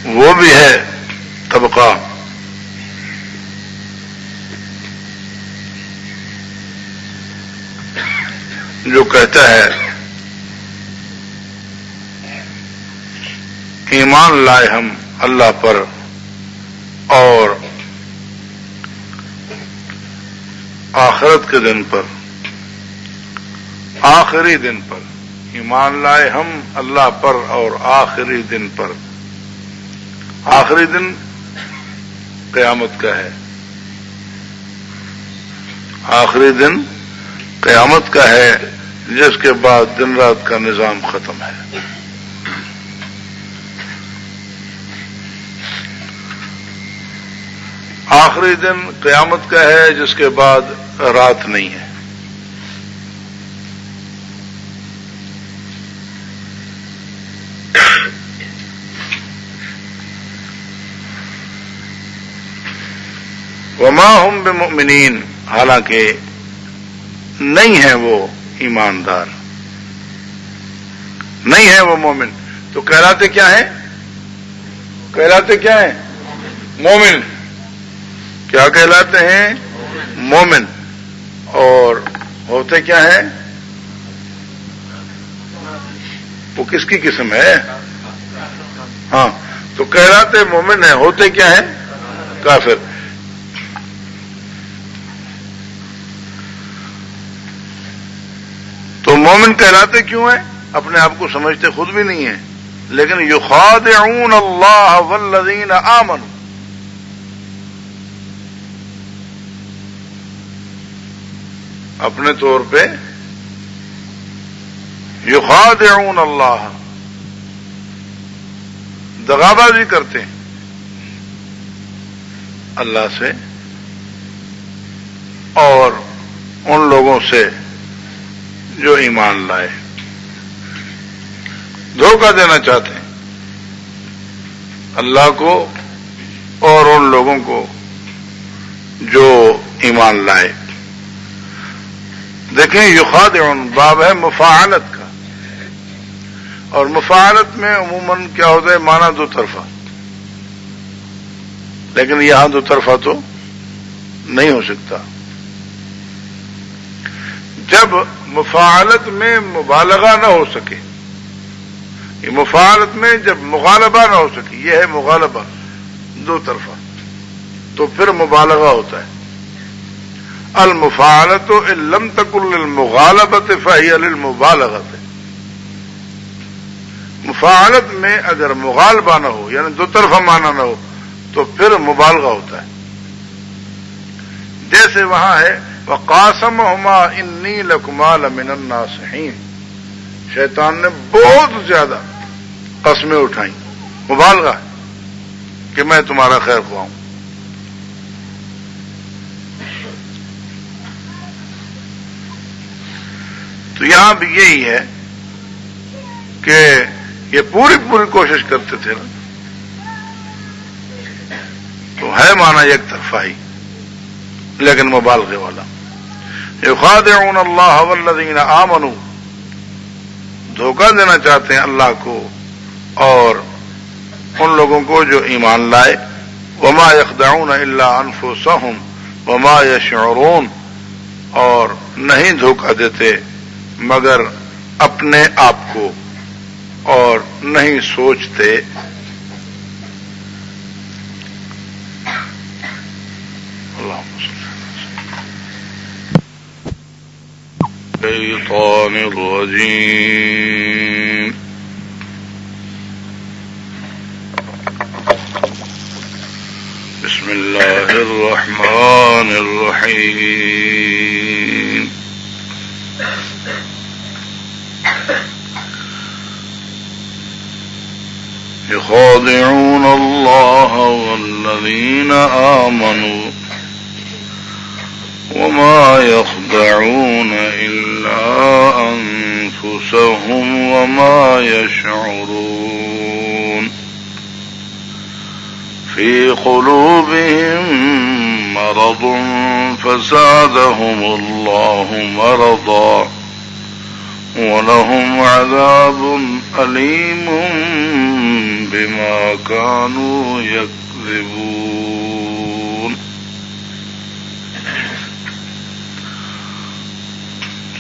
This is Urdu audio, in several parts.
وہ بھی ہے طبقہ جو کہتا ہے ایمان لائے ہم اللہ پر اور آخرت کے دن پر، آخری دن پر، ایمان لائے ہم اللہ پر اور آخری دن پر۔ آخری دن قیامت کا ہے، آخری دن قیامت کا ہے، جس کے بعد دن رات کا نظام ختم ہے۔ آخری دن قیامت کا ہے جس کے بعد رات نہیں ہے۔ وما ہم بمؤمنین، حالانکہ نہیں ہے وہ ایماندار، نہیں ہے وہ مومن۔ تو کہلاتے کیا ہیں؟ کہلاتے کیا ہیں؟ مومن۔ کیا کہلاتے ہیں؟ مومن۔ اور ہوتے کیا ہیں؟ وہ کس کی قسم ہے؟ ہاں، تو کہلاتے مومن ہیں، ہوتے کیا ہیں؟ کافر۔ تو مومن کہلاتے کیوں ہیں؟ اپنے آپ کو سمجھتے خود بھی نہیں ہیں، لیکن یخادعون اللہ والذین آمنوا، اپنے طور پہ یخادعون اللہ، دغابازی کرتے ہیں اللہ سے اور ان لوگوں سے جو ایمان لائے، دھوکہ دینا چاہتے ہیں اللہ کو اور ان لوگوں کو جو ایمان لائے۔ دیکھیں، یخادعون باب ہے مفاعلت کا، اور مفاعلت میں عموماً کیا ہوتا ہے؟ معنی دو طرفہ، لیکن یہاں دو طرفہ تو نہیں ہو سکتا۔ جب مفاعلت میں مبالغہ نہ ہو سکے، یہ مفاعلت میں جب مغالبہ نہ ہو سکے، یہ ہے مغالبہ دو طرفہ، تو پھر مبالغہ ہوتا ہے۔ المفاعلۃ ان لم تکن للمغالبۃ فہی للمبالغۃ، مفاعلت میں اگر مغالبہ نہ ہو، یعنی دو طرفہ معنی نہ ہو، تو پھر مبالغہ ہوتا ہے۔ جیسے وہاں ہے وقاسمہما انی لکما لمن الناصحین، شیطان نے بہت زیادہ قسمیں اٹھائیں، مبالغہ کہ میں تمہارا خیر خواہ ہوں۔ تو یہاں بھی یہی ہے کہ یہ پوری کوشش کرتے تھے نا، تو ہے معنی ایک طرفہ ہی لیکن مبالغے والا۔ یخادعون اللہ والذین آمنوا، دھوکہ دینا چاہتے ہیں اللہ کو اور ان لوگوں کو جو ایمان لائے۔ وما یخدعون الا انفسهم وما یشعرون، اور نہیں دھوکہ دیتے مگر اپنے آپ کو اور نہیں سوچتے۔ الشیطان الرجیم بسم اللہ الرحمن الرحیم يخادعون الله والذين آمنوا وما يخدعون إلا أنفسهم وما يشعرون في قلوبهم مرض فزادهم الله مرضا ولهم عذاب أليم بما كانوا يكذبون.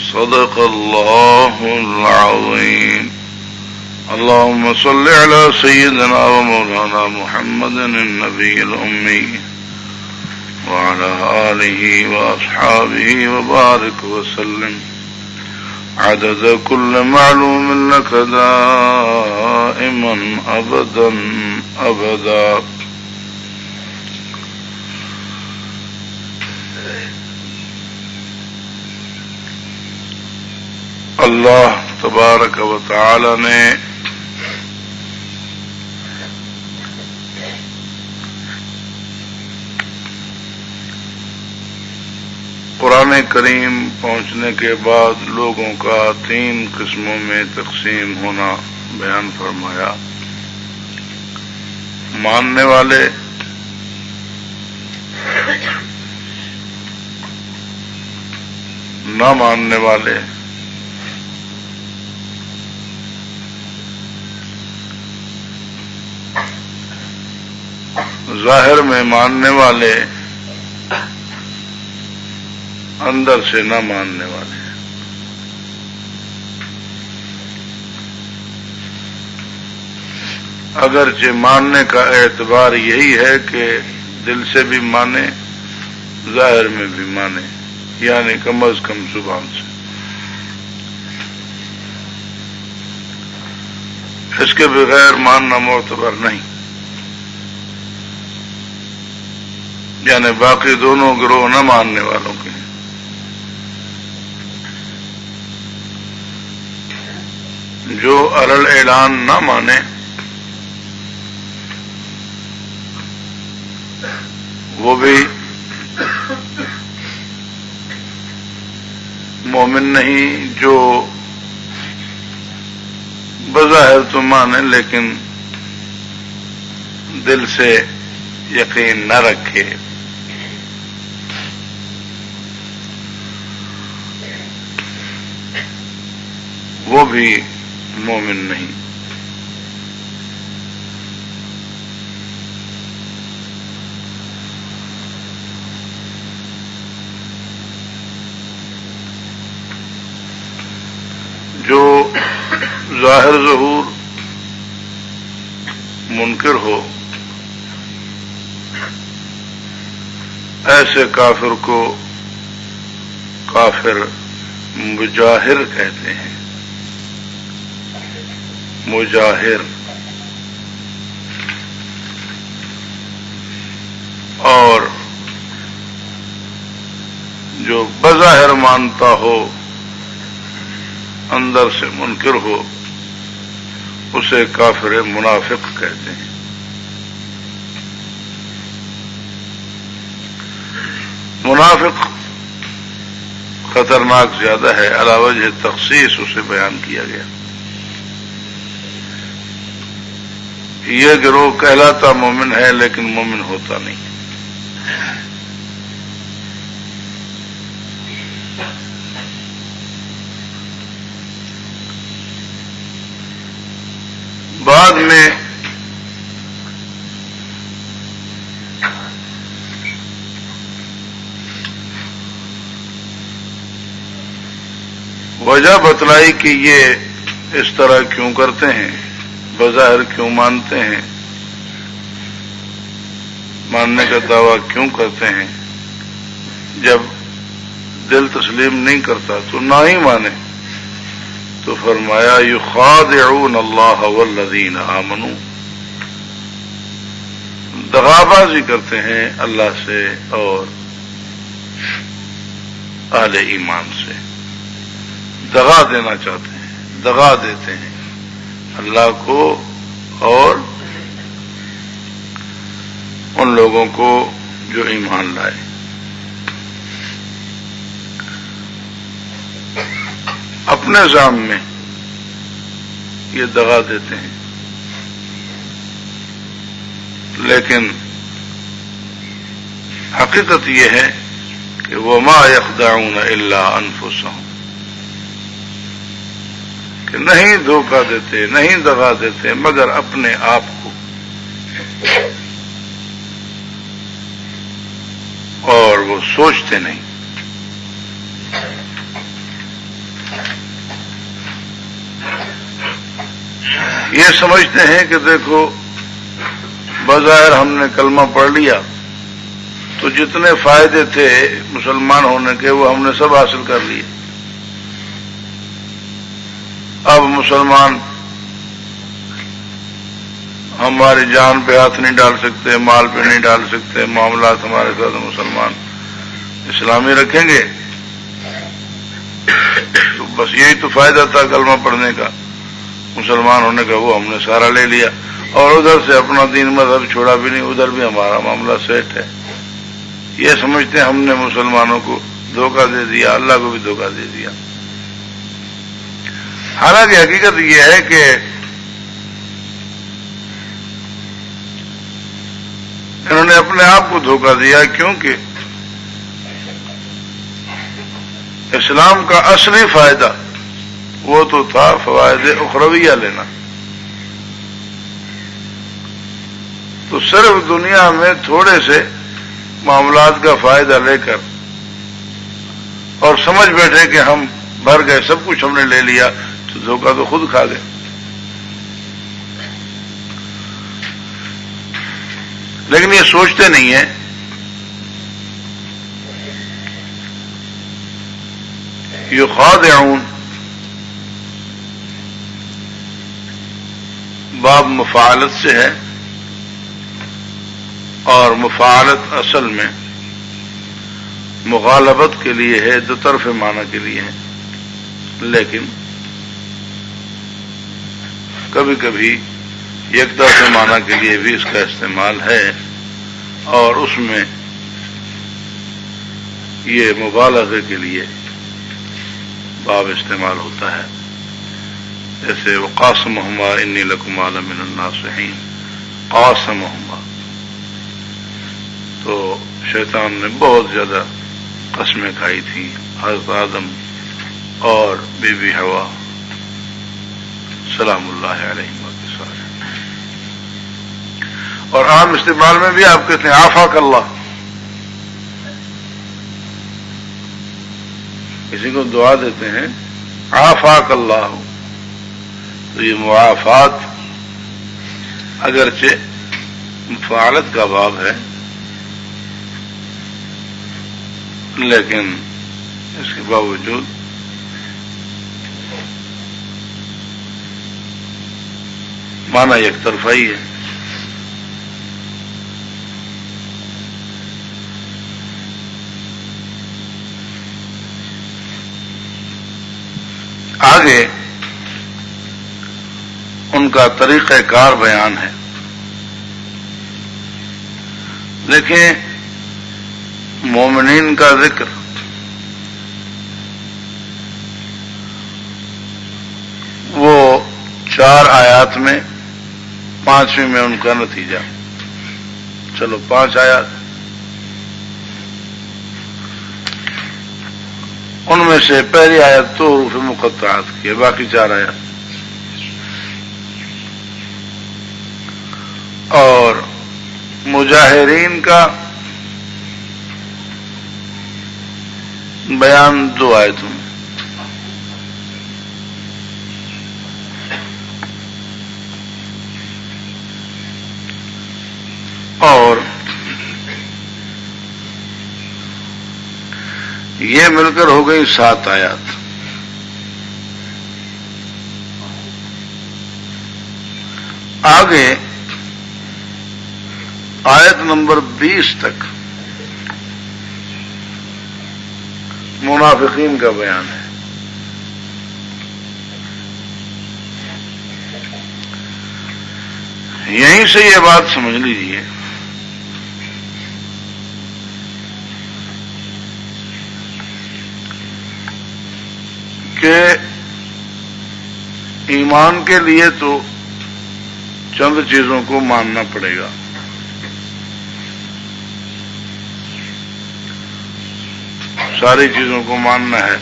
صدق الله العظيم. اللهم صل على سيدنا ومولانا محمد النبي الأمي وعلى آله وأصحابه وبارك وسلم عدد كل معلوم لك دائما أبدا أبدا. اللہ تبارک و تعالی نے قرآن کریم پہنچنے کے بعد لوگوں کا 3 قسموں میں تقسیم ہونا بیان فرمایا. ماننے والے، نہ ماننے والے، ظاہر میں ماننے والے، اندر سے نہ ماننے والے. اگرچہ ماننے کا اعتبار یہی ہے کہ دل سے بھی مانے، ظاہر میں بھی مانے، یعنی کم از کم زبان سے. اس کے بغیر ماننا معتبر نہیں. یعنی باقی دونوں گروہ نہ ماننے والوں کے. جو ارل اعلان نہ مانے وہ بھی مومن نہیں. جو بظاہر تو مانے لیکن دل سے یقین نہ رکھے وہ بھی مومن نہیں. جو ظاہر ظہور منکر ہو، ایسے کافر کو کافر مجاہر کہتے ہیں. مجاہر. اور جو بظاہر مانتا ہو، اندر سے منکر ہو، اسے کافر منافق کہتے ہیں. منافق خطرناک زیادہ ہے، علی وجہ تخصیص اسے بیان کیا گیا. یہ گروہ کہلاتا مومن ہے لیکن مومن ہوتا نہیں. بعد میں وجہ بتلائی کہ یہ اس طرح کیوں کرتے ہیں، بظاہر کیوں مانتے ہیں، ماننے کا دعویٰ کیوں کرتے ہیں. جب دل تسلیم نہیں کرتا تو نہ ہی مانے. تو فرمایا یخادعون اللہ والذین آمنوا، دغابازی کرتے ہیں اللہ سے اور اہل ایمان سے. دغا دینا چاہتے ہیں، دغا دیتے ہیں اللہ کو اور ان لوگوں کو جو ایمان لائے. اپنے ذام میں یہ دغا دیتے ہیں، لیکن حقیقت یہ ہے کہ وما يخدعون الا انفسهم، کہ کہ نہیں دھوکہ دیتے، نہیں دغا دیتے مگر اپنے آپ کو، اور وہ سوچتے نہیں۔ یہ سمجھتے ہیں کہ دیکھو بظاہر ہم نے کلمہ پڑھ لیا تو جتنے فائدے تھے مسلمان ہونے کے وہ ہم نے سب حاصل کر لیے، اب مسلمان ہماری جان پہ ہاتھ نہیں ڈال سکتے، مال پہ نہیں ڈال سکتے، معاملات ہمارے ساتھ مسلمان اسلامی رکھیں گے، تو بس یہی تو فائدہ تھا کلمہ پڑھنے کا، مسلمان ہونے کا، وہ ہم نے سارا لے لیا، اور ادھر سے اپنا دین مذہب چھوڑا بھی نہیں، ادھر بھی ہمارا معاملہ سیٹ ہے۔ یہ سمجھتے ہیں ہم نے مسلمانوں کو دھوکہ دے دیا، اللہ کو بھی دھوکہ دے دیا۔ حالانکہ حقیقت یہ ہے کہ انہوں نے اپنے آپ کو دھوکہ دیا، کیونکہ اسلام کا اصلی فائدہ وہ تو تھا فوائد اخرویہ لینا، تو صرف دنیا میں تھوڑے سے معاملات کا فائدہ لے کر اور سمجھ بیٹھے کہ ہم بھر گئے، سب کچھ ہم نے لے لیا، تو دھوکہ تو خود کھا گئے۔ لیکن یہ سوچتے نہیں ہیں یخادعون، باب مفاعلت سے ہے، اور مفاعلت اصل میں مغالبت کے لیے ہے، دو طرف معنی کے لیے ہے، لیکن کبھی کبھی یک طرف معنی کے لیے بھی اس کا استعمال ہے، اور اس میں یہ مبالغے کے لیے باب استعمال ہوتا ہے، جیسے وقاسمہما انی لکما لمن الناصحین، قاسمہما، تو شیطان نے بہت زیادہ قسمیں کھائی تھی حضرت آدم اور بی بی حوا سلام اللہ علیہما کے ساتھ، اور عام استعمال میں بھی آپ کہتے ہیں عافاک اللہ، کسی کو دعا دیتے ہیں عافاک اللہ، تو یہ معافات اگرچہ مفاعلت کا باب ہے، لیکن اس کے باوجود معنی یک طرفہ ہی ہے۔ آگے ان کا طریقہ کار بیان ہے۔ دیکھیں مومنین کا ذکر وہ 4 آیات میں، 5ویں میں ان کا نتیجہ، چلو 5 آیات، ان میں سے پہلی آیت تو حروف مقطعات کی ہے، باقی 4 آیات، اور مجاہرین کا بیان 2 آیتوں میں، اور یہ مل کر ہو گئی 7 آیات۔ آگے آیت نمبر 20 تک منافقین کا بیان ہے۔ یہیں سے یہ بات سمجھ لیجیے کہ ایمان کے لیے تو چند چیزوں کو ماننا پڑے گا، ساری چیزوں کو ماننا ہے،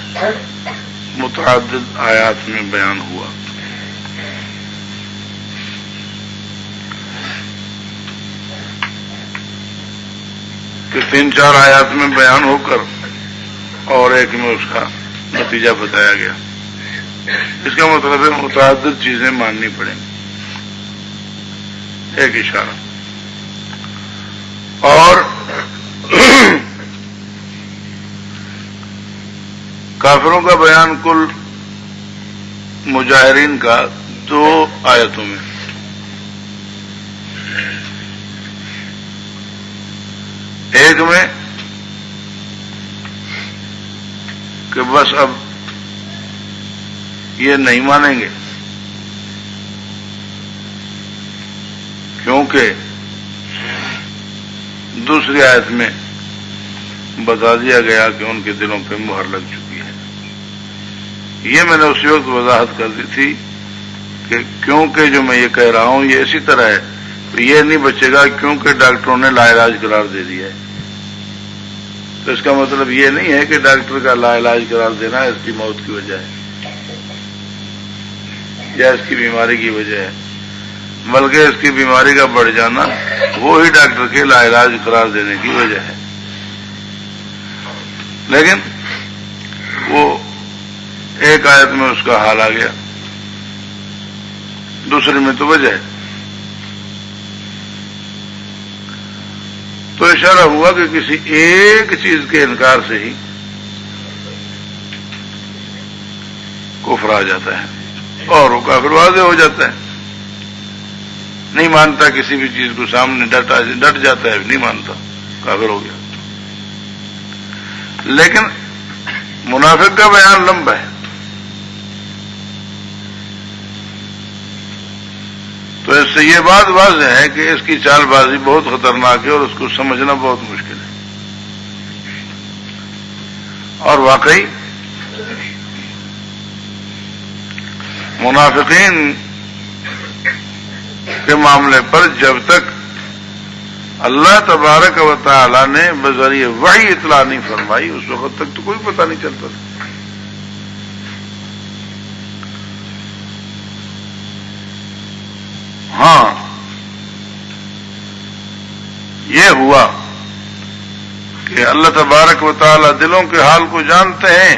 متعدد آیات میں بیان ہوا۔ 3-4 آیات میں بیان ہو کر اور ایک میں اس کا نتیجہ بتایا گیا. اس کا مطلب ہے متعدد چیزیں ماننی پڑیں گی. ایک اشارہ. اور کافروں کا بیان کل مجاہرین کا 2 آیتوں میں. ایک میں کہ بس اب یہ نہیں مانیں گے کیونکہ دوسری آیت میں بتا دیا گیا کہ ان کے دلوں پہ مہر لگ چکی ہے. یہ میں نے اسی وقت وضاحت کر دی تھی کہ کیونکہ جو میں یہ کہہ رہا ہوں یہ اسی طرح ہے تو یہ نہیں بچے گا کیونکہ ڈاکٹروں نے لا علاج قرار دے دیا ہے. تو اس کا مطلب یہ نہیں ہے کہ ڈاکٹر کا لا علاج قرار دینا اس کی موت کی وجہ ہے یا اس کی بیماری کی وجہ ہے، بلکہ اس کی بیماری کا بڑھ جانا وہی ڈاکٹر کے لا علاج قرار دینے کی وجہ ہے. لیکن وہ ایک آیت میں اس کا حال آ گیا، دوسرے میں تو وجہ ہے. تو اشارہ ہوا کہ کسی ایک چیز کے انکار سے ہی کفر آ جاتا ہے اور وہ کافر واضح ہو جاتا ہے. نہیں مانتا کسی بھی چیز کو سامنے ڈٹ جاتا ہے، نہیں مانتا، کافر ہو گیا. لیکن منافق کا بیان لمبا ہے، تو اس سے یہ بات واضح ہے کہ اس کی چال بازی بہت خطرناک ہے اور اس کو سمجھنا بہت مشکل ہے. اور واقعی منافقین کے معاملے پر جب تک اللہ تبارک و تعالی نے بذریعہ وحی اطلاع نہیں فرمائی اس وقت تک تو کوئی پتہ نہیں چلتا تھا. ہاں یہ ہوا کہ اللہ تبارک و تعالی دلوں کے حال کو جانتے ہیں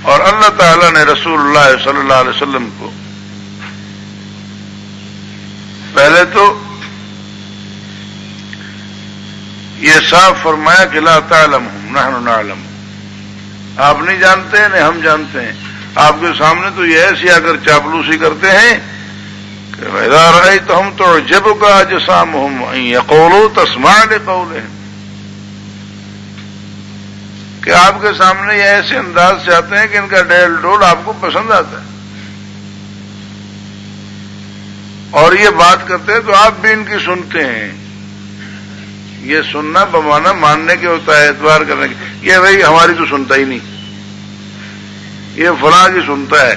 اور اللہ تعالی نے رسول اللہ صلی اللہ علیہ وسلم کو پہلے تو یہ صاف فرمایا کہ لا تعلمہم نحن نعلم، آپ نہیں جانتے ہیں نہ ہم جانتے ہیں. آپ کے سامنے تو یہ ایسی اگر چاپلوسی کرتے ہیں کہ اذا رأیتہم تعجبک اجسامہم ان یقولوا تسمع لقولہم، کہ آپ کے سامنے یہ ایسے انداز سے آتے ہیں کہ ان کا ڈیل ڈول آپ کو پسند آتا ہے اور یہ بات کرتے ہیں تو آپ بھی ان کی سنتے ہیں. یہ سننا بمانا ماننے کے ہوتا ہے، اعتبار کرنے کے. یہ بھائی ہماری تو سنتا ہی نہیں، یہ فلاں کی سنتا ہے،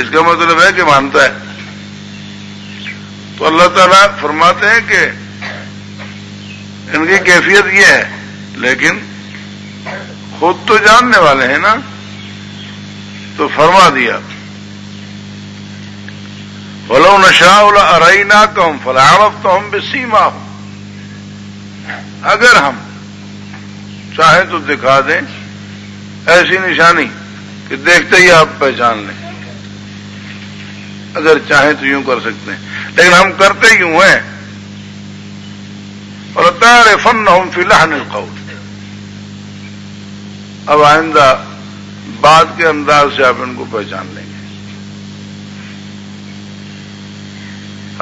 اس کا مطلب ہے کہ مانتا ہے. تو اللہ تعالیٰ فرماتے ہیں کہ ان کی کیفیت یہ ہے، لیکن خود تو جاننے والے ہیں نا. تو فرما دیا وَلَوْ نَشَاءُ لَأَرَيْنَاكَهُمْ فَلَعَرَفْتَهُمْ بِسِيمَاهُمْ، اگر ہم چاہیں تو دکھا دیں ایسی نشانی کہ دیکھتے ہی آپ پہچان لیں. اگر چاہیں تو یوں کر سکتے ہیں، لیکن ہم کرتے یوں ہیں. وَلَتَعْرِفَنَّهُمْ فِي لَحْنِ الْقَوْلِ، اب آئندہ بات کے انداز سے آپ ان کو پہچان لیں گے.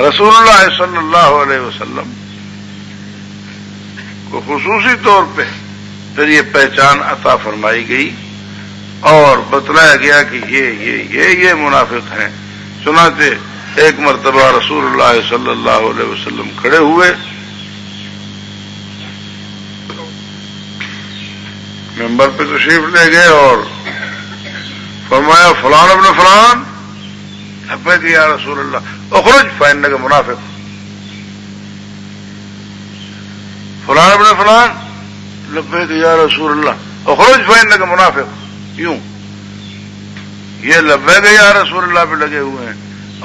رسول اللہ صلی اللہ علیہ وسلم کو خصوصی طور پہ پھر یہ پہچان عطا فرمائی گئی اور بتلایا گیا کہ یہ منافق ہیں. چنانچہ ایک مرتبہ رسول اللہ صلی اللہ علیہ وسلم کھڑے ہوئے، ممبر پہ تشریف لے گئے اور فرمایا فلان ابن فلان، لبیک یا رسول اللہ اخرج فإنک منافق. فلان ابن فلان، لبیک یا رسول اللہ اخرج فإنک منافق. یوں یہ لبیک یا رسول اللہ پہ لگے ہوئے ہیں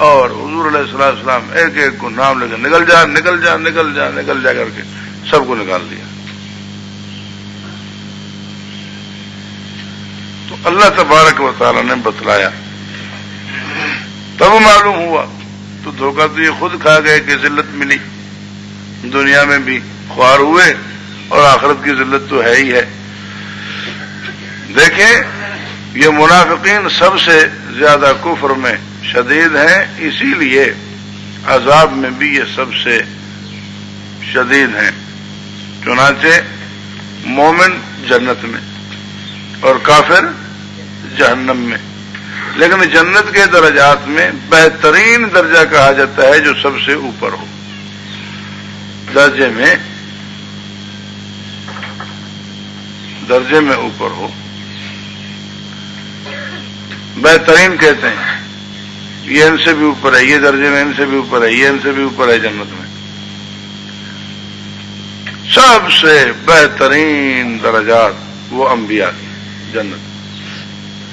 اور حضور علیہ السلام ایک ایک کو نام لے کر نکل جا نکل جا نکل جا نکل جا کر کے سب کو نکال دیا. اللہ تبارک و تعالی نے بتلایا، تب معلوم ہوا۔ تو دھوکہ تو یہ خود کھا گئے کہ ذلت ملی، دنیا میں بھی خوار ہوئے اور آخرت کی ذلت تو ہے ہی ہے۔ دیکھیں یہ منافقین سب سے زیادہ کفر میں شدید ہیں، اسی لیے عذاب میں بھی یہ سب سے شدید ہیں۔ چنانچہ مومن جنت میں اور کافر جہنم میں، لیکن جنت کے درجات میں بہترین درجہ کہا جاتا ہے جو سب سے اوپر ہو، درجے میں اوپر ہو، بہترین کہتے ہیں۔ یہ ان سے بھی اوپر ہے، یہ درجے میں ان سے بھی اوپر ہے، یہ ان سے بھی اوپر ہے۔ جنت میں سب سے بہترین درجات وہ انبیاء کی جنت،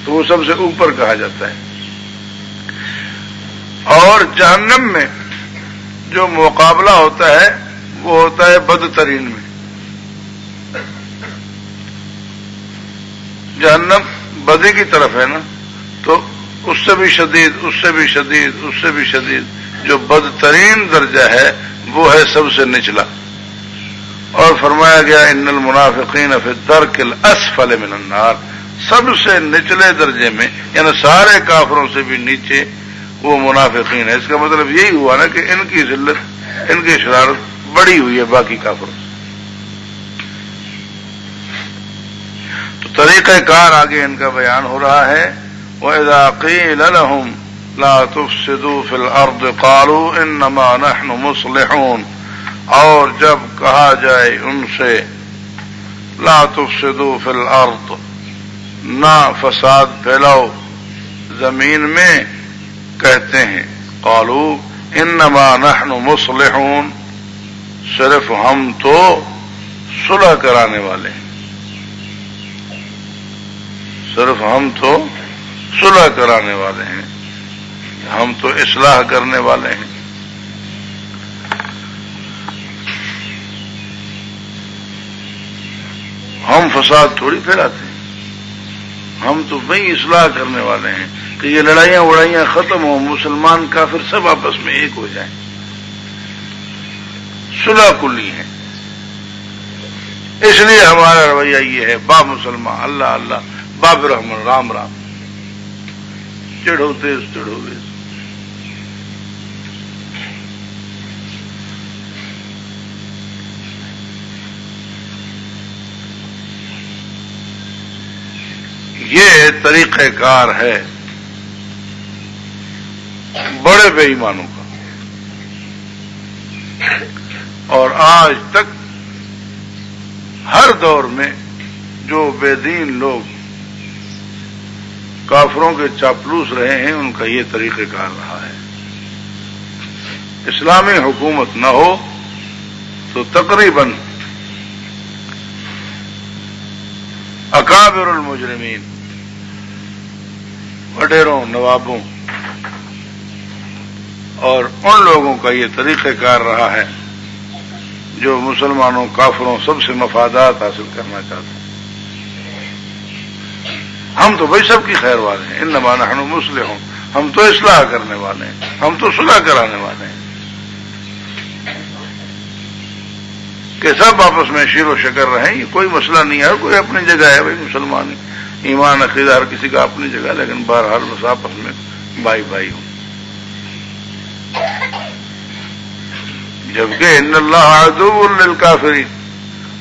تو وہ سب سے اوپر کہا جاتا ہے۔ اور جہنم میں جو مقابلہ ہوتا ہے وہ ہوتا ہے بدترین میں۔ جہنم بدی کی طرف ہے نا، تو اس سے بھی شدید، اس سے بھی شدید، اس سے بھی شدید جو بدترین درجہ ہے وہ ہے سب سے نچلا۔ اور فرمایا گیا ان المنافقین فی الدرک الاسفل من النار، سب سے نچلے درجے میں، یعنی سارے کافروں سے بھی نیچے وہ منافقین ہے۔ اس کا مطلب یہی ہوا نا کہ ان کی ذلت، ان کی شرارت بڑی ہوئی ہے باقی کافروں سے۔ تو طریقہ کار آگے ان کا بیان ہو رہا ہے۔ وَإِذَا قِيلَ لَهُمْ لَا تُفْسِدُوا فِي الْأَرْضِ قَالُوا إِنَّمَا نَحْنُ مُصْلِحُونَ، اور جب کہا جائے ان سے لا تفسدوا فی الارض، نہ فساد پھیلاؤ زمین میں، کہتے ہیں قالوا انما نحن مصلحون، صرف ہم تو صلح کرانے والے ہیں، صرف ہم تو صلح کرانے والے ہیں، ہم تو اصلاح کرنے والے ہیں۔ ہم فساد تھوڑی پھیلاتے ہیں، ہم تو بھئی اصلاح کرنے والے ہیں کہ یہ لڑائیاں وڑائیاں ختم ہوں، مسلمان کافر سب آپس میں ایک ہو جائیں، صلح کلی ہے۔ اس لیے ہمارا رویہ یہ ہے، با مسلمان اللہ اللہ، باب رحمن رام رام، چڑھو تیز چڑھو تیز۔ یہ طریقہ کار ہے بڑے بے ایمانوں کا، اور آج تک ہر دور میں جو بے دین لوگ کافروں کے چاپلوس رہے ہیں ان کا یہ طریقہ کار رہا ہے۔ اسلامی حکومت نہ ہو تو تقریباً اکابر المجرمین، وڈیروں نوابوں اور ان لوگوں کا یہ طریقہ کار رہا ہے جو مسلمانوں کافروں سب سے مفادات حاصل کرنا چاہتے ہیں۔ ہم تو بھائی سب کی خیر والے ہیں، انما نحن مصلحون، ہم تو اصلاح کرنے والے ہیں، ہم تو صلح کرانے والے ہیں، کہ سب آپس میں شیر و شکر رہیں، یہ کوئی مسئلہ نہیں ہے، کوئی اپنی جگہ ہے، بھائی مسلمان ایمان عقیدہ ہر کسی کا اپنی جگہ، لیکن بہرحال بس آپس میں بھائی بھائی ہوں۔ جبکہ ان اللہ عدو للکافرین،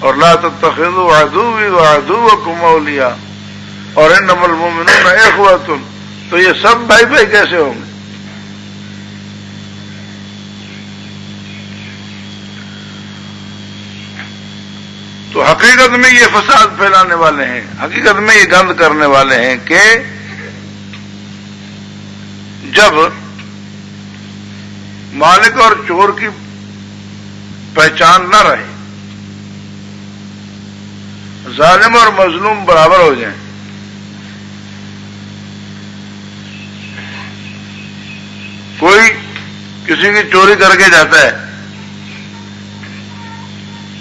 اور لا تتخذوا عدوی وعدوکم اولیاء، اور انما المؤمنون اخوۃ، تو یہ سب بھائی بھائی کیسے ہوں گے؟ تو حقیقت میں یہ فساد پھیلانے والے ہیں، حقیقت میں یہ گند کرنے والے ہیں کہ جب مالک اور چور کی پہچان نہ رہے، ظالم اور مظلوم برابر ہو جائیں، کوئی کسی کی چوری کر کے جاتا ہے،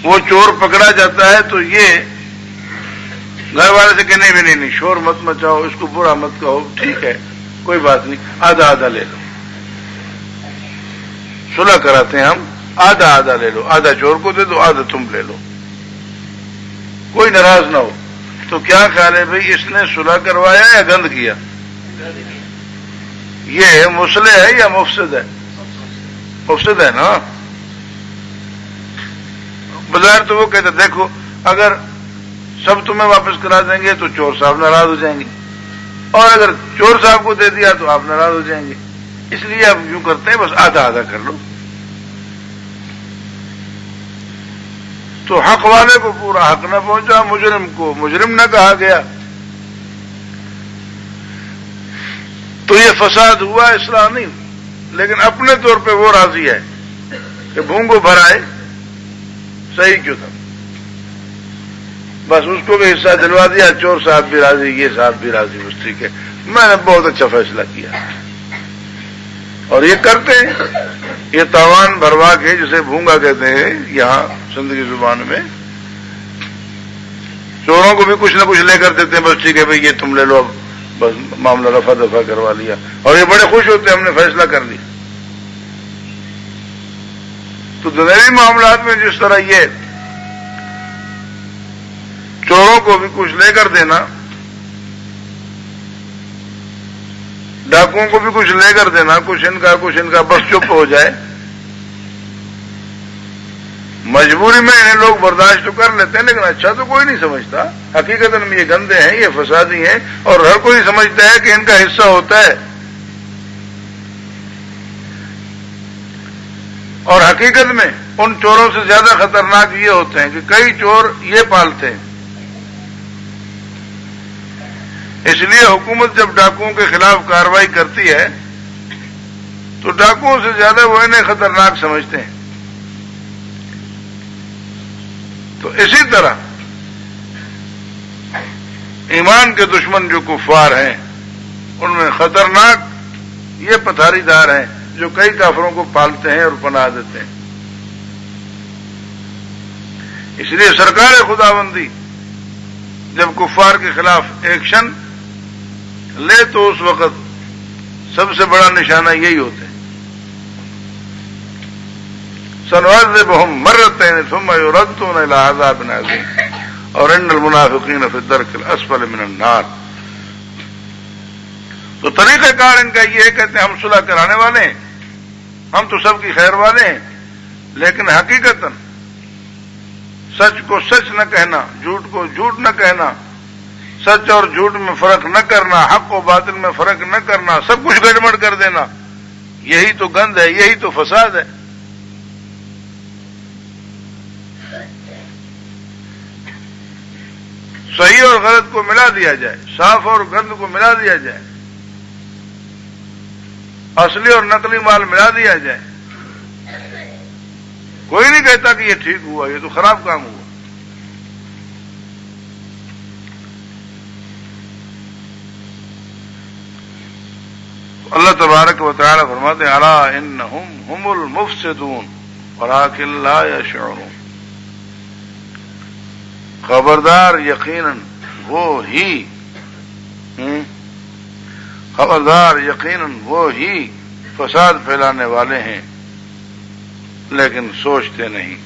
وہ چور پکڑا جاتا ہے تو یہ گھر والے سے کہنے بھی نہیں شور مت مچاؤ، اس کو برا مت کہو، ٹھیک ہے کوئی بات نہیں، آدھا آدھا لے لو، صلح کراتے ہیں ہم، آدھا آدھا لے لو، آدھا چور کو دے دو، آدھا تم لے لو، کوئی ناراض نہ ہو۔ تو کیا خیال ہے بھئی، اس نے صلح کروایا یا گند کیا؟ یہ مصلح ہے یا مفسد ہے؟ مفسد ہے نا۔ بظاہر تو وہ کہتے دیکھو اگر سب تمہیں واپس کرا دیں گے تو چور صاحب ناراض ہو جائیں گے، اور اگر چور صاحب کو دے دیا تو آپ ناراض ہو جائیں گے، اس لیے آپ یوں کرتے ہیں بس آدھا آدھا کر لو۔ تو حق والے کو پورا حق نہ پہنچا، مجرم کو مجرم نہ کہا گیا، تو یہ فساد ہوا، اصلاح نہیں۔ لیکن اپنے طور پہ وہ راضی ہے کہ بھونگو بھرائے صحیح کیوں تھا، بس اس کو بھی حصہ دلوا دیا، چور صاحب بھی راضی، یہ صاحب بھی راضی، بس ٹھیک ہے میں نے بہت اچھا فیصلہ کیا۔ اور یہ کرتے ہیں، یہ تاوان بھروا کے، جسے بھونگا کہتے ہیں یہاں سندھ کی زبان میں، چوروں کو بھی کچھ نہ کچھ لے کر دیتے ہیں، بس ٹھیک ہے بھئی یہ تم لے لو، اب بس معاملہ رفع دفع کروا لیا، اور یہ بڑے خوش ہوتے ہیں ہم نے فیصلہ کر لیا۔ تو دنیوی معاملات میں جس طرح یہ چوروں کو بھی کچھ لے کر دینا، ڈاکوؤں کو بھی کچھ لے کر دینا، کچھ ان کا بس چپ ہو جائے، مجبوری میں انہیں لوگ برداشت تو کر لیتے ہیں، لیکن اچھا تو کوئی نہیں سمجھتا۔ حقیقت میں یہ گندے ہیں، یہ فسادی ہیں، اور ہر کوئی سمجھتا ہے کہ ان کا حصہ ہوتا ہے، اور حقیقت میں ان چوروں سے زیادہ خطرناک یہ ہوتے ہیں کہ کئی چور یہ پالتے ہیں۔ اس لیے حکومت جب ڈاکوؤں کے خلاف کارروائی کرتی ہے تو ڈاکوؤں سے زیادہ وہ انہیں خطرناک سمجھتے ہیں۔ تو اسی طرح ایمان کے دشمن جو کفار ہیں، ان میں خطرناک یہ پتھاری دار ہیں جو کئی کافروں کو پالتے ہیں اور پناہ دیتے ہیں۔ اس لیے سرکار خداوندی جب کفار کے خلاف ایکشن لے تو اس وقت سب سے بڑا نشانہ یہی ہوتا ہے، سنعذبهم مرتين ثم يردون الى عذاب عظيم اور ان المنافقین فی الدرک الاسفل من النار۔ تو طریقہ کار ان کا یہ ہے، کہتے ہیں ہم صلح کرانے والے ہیں، ہم تو سب کی خیر والے ہیں، لیکن حقیقتاً سچ کو سچ نہ کہنا، جھوٹ کو جھوٹ نہ کہنا، سچ اور جھوٹ میں فرق نہ کرنا، حق و باطل میں فرق نہ کرنا، سب کچھ گڑبڑ کر دینا، یہی تو گند ہے، یہی تو فساد ہے۔ صحیح اور غلط کو ملا دیا جائے، صاف اور گند کو ملا دیا جائے، اصلی اور نقلی مال ملا دیا جائے، کوئی نہیں کہتا کہ یہ ٹھیک ہوا، یہ تو خراب کام ہوا۔ اللہ تبارک و تعالی فرماتے ہیں الا انہم هم المفسدون ولکن لا یشعرون، خبردار یقیناً وہ ہی فساد پھیلانے والے ہیں، لیکن سوچتے نہیں۔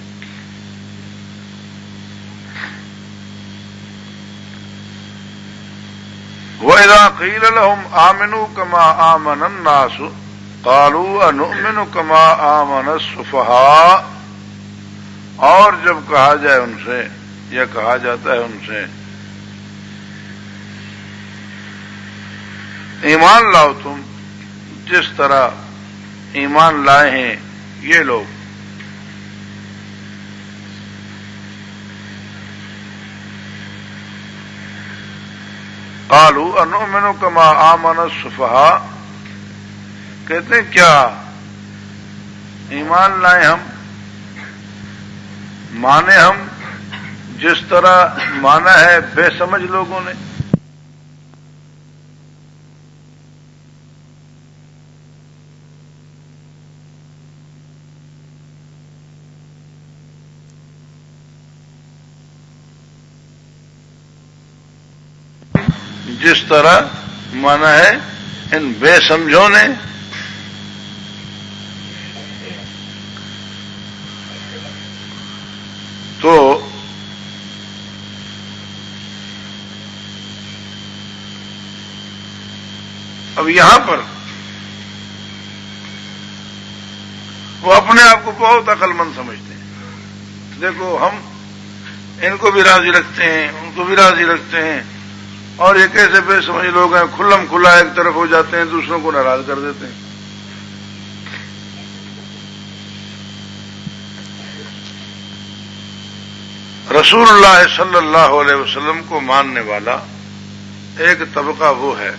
وَإِذَا قِيلَ لَهُمْ آمِنُوا كَمَا آمَنَ النَّاسُ قَالُوا أَنُؤْمِنُ كَمَا آمَنَ السُّفَهَاءُ، اور جب کہا جائے ان سے، یا کہا جاتا ہے ان سے، ایمان لاؤ تم جس طرح ایمان لائے ہیں یہ لوگ۔ قالوا انؤمن كما آمن السفهاء، کہتے ہیں کیا ایمان لائیں ہم، مانے ہم جس طرح مانا ہے بے سمجھ لوگوں نے۔ جس طرح مانا ہے ان بے سمجھوں نے تو اب یہاں پر وہ اپنے آپ کو بہت عقل مند سمجھتے ہیں. دیکھو ہم ان کو بھی راضی رکھتے ہیں, ان کو بھی راضی رکھتے ہیں, اور یہ کیسے بے سمجھ لوگ ہیں, کھلم کھلا ایک طرف ہو جاتے ہیں, دوسروں کو ناراض کر دیتے ہیں. رسول اللہ صلی اللہ علیہ وسلم کو ماننے والا ایک طبقہ وہ ہے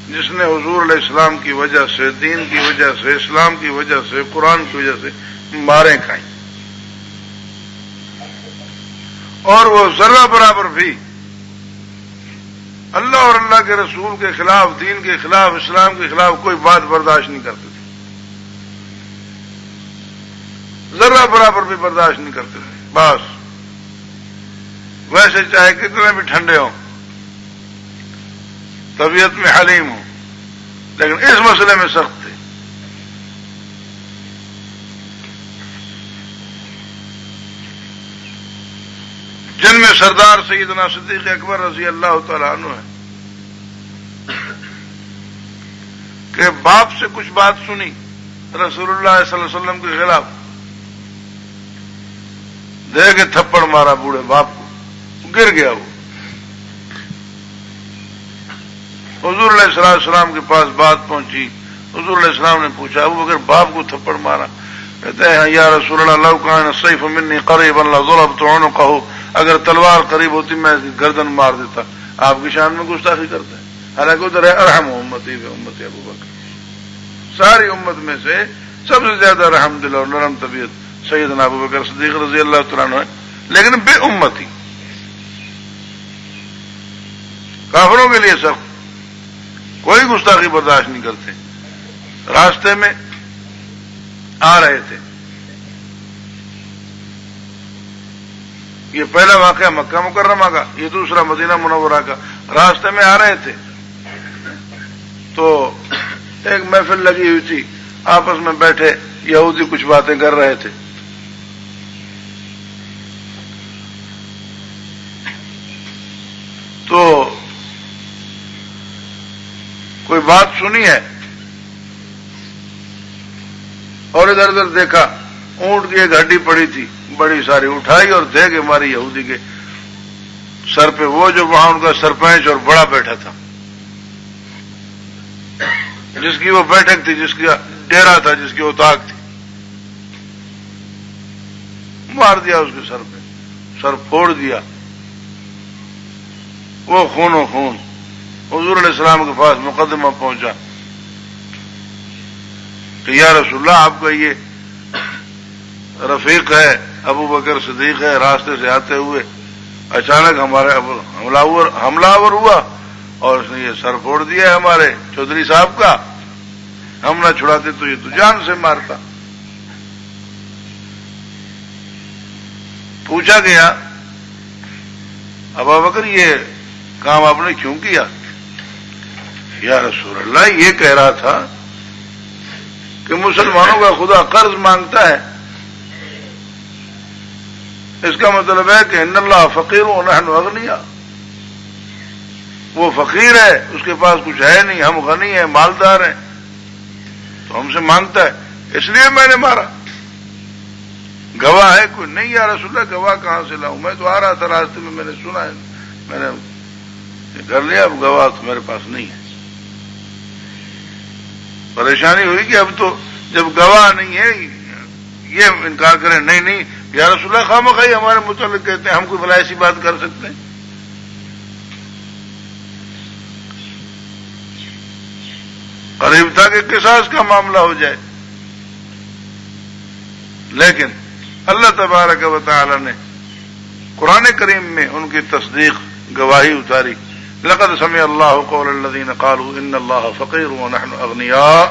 جس نے حضور علیہ السلام کی وجہ سے, دین کی وجہ سے, اسلام کی وجہ سے, قرآن کی وجہ سے ماریں کھائیں, اور وہ ذرہ برابر بھی اللہ اور اللہ کے رسول کے خلاف, دین کے خلاف, اسلام کے خلاف کوئی بات برداشت نہیں کرتے تھے, ذرہ برابر بھی برداشت نہیں کرتے تھے. بس ویسے چاہے کتنے بھی ٹھنڈے ہوں, طبیعت میں حلیم ہوں, لیکن اس مسئلے میں سخت تھے. جن میں سردار سیدنا صدیق اکبر رضی اللہ تعالیٰ عنہ ہے کہ باپ سے کچھ بات سنی رسول اللہ صلی اللہ علیہ وسلم کے خلاف, دے کے تھپڑ مارا بوڑھے باپ کو, گر گیا. وہ حضور علیہ السلام کے پاس بات پہنچی, حضور علیہ السلام نے پوچھا ابو بکر باپ کو تھپڑ مارا؟ کہتے ہیں یا رسول اللہ لو کان السیف منی قریبا لضربت عنقه, اگر تلوار قریب ہوتی میں گردن مار دیتا. آپ کی شان میں گستاخی کرتے ہیں, حالانکہ ادھر ہے ارحم امتی امتی ابو بکر, ساری امت میں سے سب سے زیادہ رحم دل اور نرم طبیعت سیدنا ابو بکر صدیق رضی اللہ تعالیٰ عنہ ہے, لیکن بے امتی, کافروں کے لیے سخت, کوئی گستاخی برداشت نہیں کرتے. راستے میں آ رہے تھے, یہ پہلا واقعہ مکہ مکرمہ کا, یہ دوسرا مدینہ منورہ کا. راستے میں آ رہے تھے تو ایک محفل لگی ہوئی تھی, آپس میں بیٹھے یہودی کچھ باتیں کر رہے تھے. تو کوئی بات سنی ہے اور ادھر ادھر دیکھا, اونٹ کی ایک ہڈی پڑی تھی بڑی ساری, اٹھائی اور دے کے ماری یہودی کے سر پہ. وہ جو وہاں ان کا سرپنچ اور بڑا بیٹھا تھا, جس کی وہ بیٹھک تھی, جس کا ڈیرا تھا, جس کی اوتاق تھی, مار دیا اس کے سر پہ, سر پھوڑ دیا. وہ خون و خون حضور علیہ السلام کے پاس مقدمہ پہنچا کہ یا رسول اللہ آپ کا یہ رفیق ہے, ابو بکر صدیق ہے, راستے سے آتے ہوئے اچانک ہمارے حملہ آور ہوا اور اس نے یہ سر پھوڑ دیا ہے ہمارے چودھری صاحب کا, ہم نہ چھڑاتے تو یہ تو جان سے مارتا. پوچھا گیا ابو بکر یہ کام آپ نے کیوں کیا؟ یا رسول اللہ یہ کہہ رہا تھا کہ مسلمانوں کا خدا قرض مانگتا ہے, اس کا مطلب ہے کہ ان اللہ فقیر و نحن اغنیاء, وہ فقیر ہے, اس کے پاس کچھ ہے نہیں, ہم غنی ہیں, مالدار ہیں, تو ہم سے مانگتا ہے, اس لیے میں نے مارا. گواہ ہے کوئی؟ نہیں یا رسول اللہ گواہ کہاں سے لاؤں, میں تو آ رہا تھا راستے میں, میں نے سنا ہے, میں نے کر لیا, اب گواہ تو میرے پاس نہیں ہے. پریشانی ہوئی کہ اب تو جب گواہ نہیں ہے یہ انکار کریں, نہیں نہیں یا رسول اللہ خامخواہ ہمارے متعلق کہتے ہیں, ہم کوئی بھلا ایسی بات کر سکتے ہیں؟ قریب تھا کہ قصاص کا معاملہ ہو جائے, لیکن اللہ تبارک و تعالی نے قرآن کریم میں ان کی تصدیق گواہی اتاری. لقد سمع اللہ قول الذین قالوا ان اللہ فقیر ونحن اغنیاء.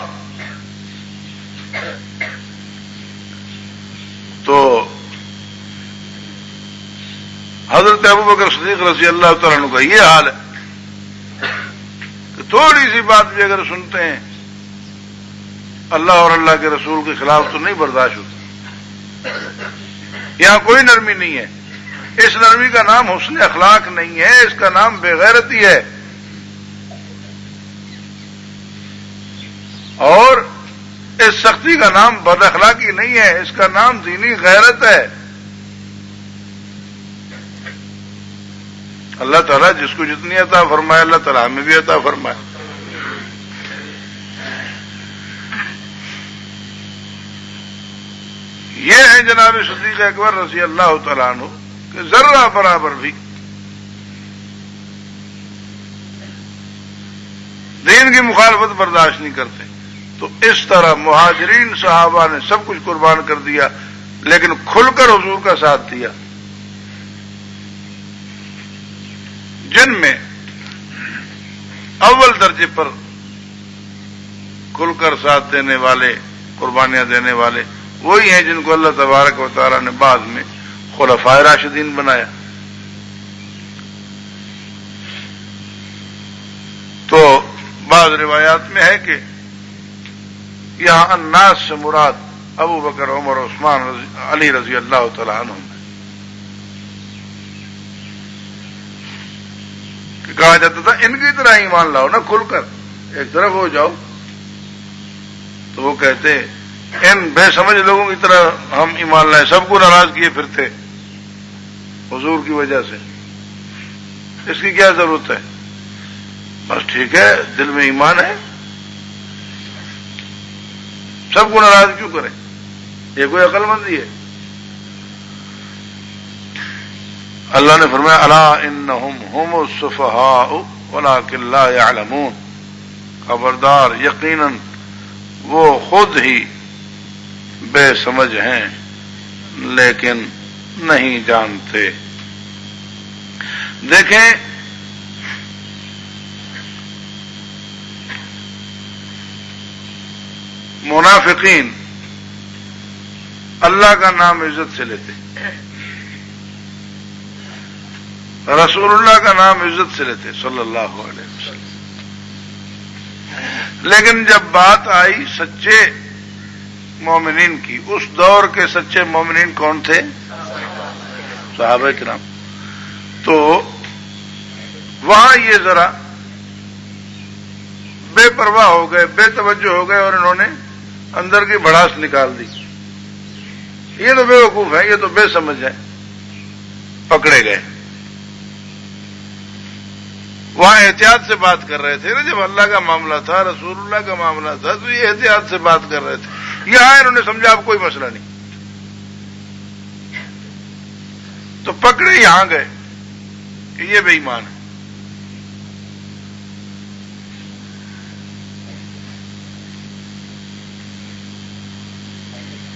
تو حضرت ابو بکر صدیق رضی اللہ تعالیٰ عنہ کا یہ حال ہے تھوڑی سی بات بھی اگر سنتے ہیں اللہ اور اللہ کے رسول کے خلاف تو نہیں برداشت ہوتا. یہاں کوئی نرمی نہیں ہے. اس نرمی کا نام حسن اخلاق نہیں ہے، اس کا نام بے غیرتی ہے. اور اس سختی کا نام بد اخلاقی نہیں ہے، اس کا نام دینی غیرت ہے. اللہ تعالیٰ جس کو جتنی عطا فرمائے اللہ تعالیٰ ہمیں بھی عطا فرمائے. یہ ہے جناب صدیق اکبر رضی اللہ تعالیٰ عنہ کہ ذرہ برابر بھی دین کی مخالفت برداشت نہیں کرتے. تو اس طرح مہاجرین صحابہ نے سب کچھ قربان کر دیا لیکن کھل کر حضور کا ساتھ دیا. جن میں اول درجے پر کھل کر ساتھ دینے والے، قربانیاں دینے والے وہی ہیں جن کو اللہ تبارک و تعالیٰ نے بعد میں خلفائے راشدین بنایا. تو بعض روایات میں ہے کہ یہاں الناس سے مراد ابو بکر، عمر، عثمان، علی رضی اللہ تعالیٰ عنہ کہ کہا جاتا تھا ان کی طرح ایمان لاؤ نا، کھل کر ایک طرف ہو جاؤ. تو وہ کہتے ان بے سمجھ لوگوں کی طرح ہم ایمان لائے، سب کو ناراض کیے پھرتے حضور کی وجہ سے، اس کی کیا ضرورت ہے؟ بس ٹھیک ہے، دل میں ایمان ہے، سب کو ناراض کیوں کریں؟ یہ کوئی عقل مندی ہے؟ اللہ نے فرمایا الا انہم هم السفہاء ولکن لا یعلمون، خبردار یقیناً وہ خود ہی بے سمجھ ہیں لیکن نہیں جانتے. دیکھیں منافقین اللہ کا نام عزت سے لیتے، رسول اللہ کا نام عزت سے لیتے صلی اللہ علیہ وسلم، لیکن جب بات آئی سچے مومنین کی، اس دور کے سچے مومنین کون تھے؟ صحابہ کرام. تو وہاں یہ ذرا بے پرواہ ہو گئے، بے توجہ ہو گئے اور انہوں نے اندر کی بھڑاس نکال دی. یہ تو بے وقوف ہے، یہ تو بے سمجھ ہے، پکڑے گئے. وہاں احتیاط سے بات کر رہے تھے نا، جب اللہ کا معاملہ تھا، رسول اللہ کا معاملہ تھا تو یہ احتیاط سے بات کر رہے تھے. یہاں انہوں نے سمجھا اب کوئی مسئلہ نہیں، تو پکڑے یہاں گئے کہ یہ بے ایمان ہے.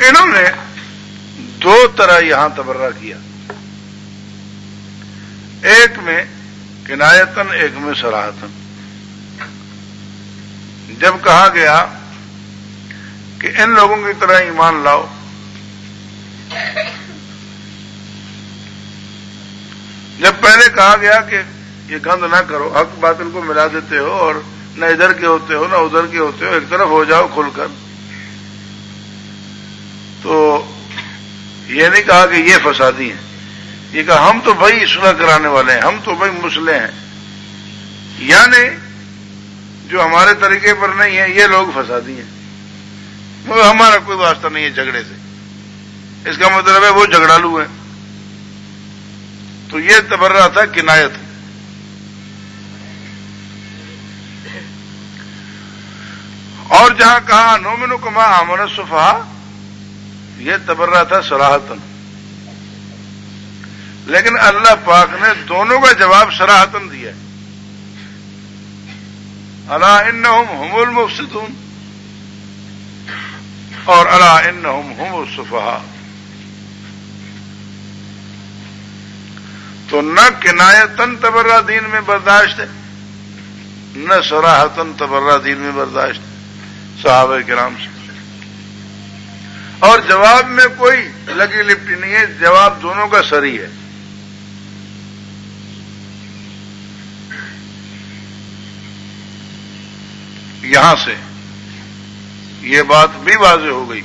انہوں نے دو طرح یہاں تبرہ کیا، ایک میں کنایتن، ایک میں صراحتن. جب کہا گیا کہ ان لوگوں کی طرح ایمان لاؤ، جب پہلے کہا گیا کہ یہ گند نہ کرو، حق باطل کو ملا دیتے ہو اور نہ ادھر کے ہوتے ہو نہ ادھر کے ہوتے ہو، ایک طرف ہو جاؤ کھل کر، تو یہ نہیں کہا کہ یہ فسادی ہیں، یہ کہا ہم تو بھائی اصلاح کرانے والے ہیں، ہم تو بھائی مصلح ہیں، یعنی جو ہمارے طریقے پر نہیں ہے یہ لوگ فسادی ہیں، مگر ہمارا کوئی واسطہ نہیں ہے جھگڑے سے. اس کا مطلب ہے وہ جھگڑالو ہیں. تو یہ تبرہ تھا کنایت. اور جہاں کہا نؤمن کما آمن السفہاء، یہ تبرہ تھا صراحتن. لیکن اللہ پاک نے دونوں کا جواب صراحتن دیا. الا انہم هم المفسدون اور الا انہم هم السفہاء. تو نہ کنایتن تبرہ دین میں برداشت ہے، نہ صراحتن تبرہ دین میں برداشت ہے صحابہ کرام سے. اور جواب میں کوئی لگی لپٹی نہیں ہے، جواب دونوں کا سری ہے. یہاں سے یہ بات بھی واضح ہو گئی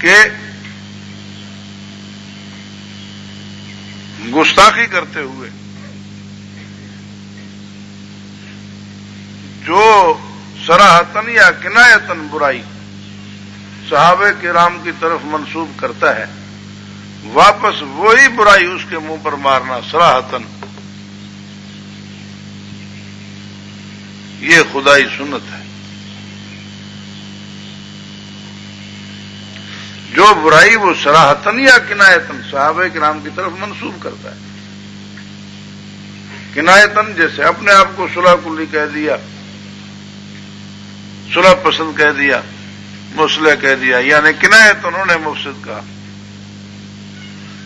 کہ گستاخی کرتے ہوئے جو صراحتاً یا کنایتاً برائی صحابہ کرام کی طرف منسوب کرتا ہے، واپس وہی برائی اس کے منہ پر مارنا صراحتاً، یہ خدائی سنت ہے۔ جو برائی وہ صراحتاً یا کنایتاً صحابہ کرام کی طرف منسوب کرتا ہے، کنایتاً جیسے اپنے آپ کو صلح کلی کہہ دیا، صلح پسند کہہ دیا، مصلح کہہ دیا، یعنی کنایتاً انہوں نے مفسد کہا،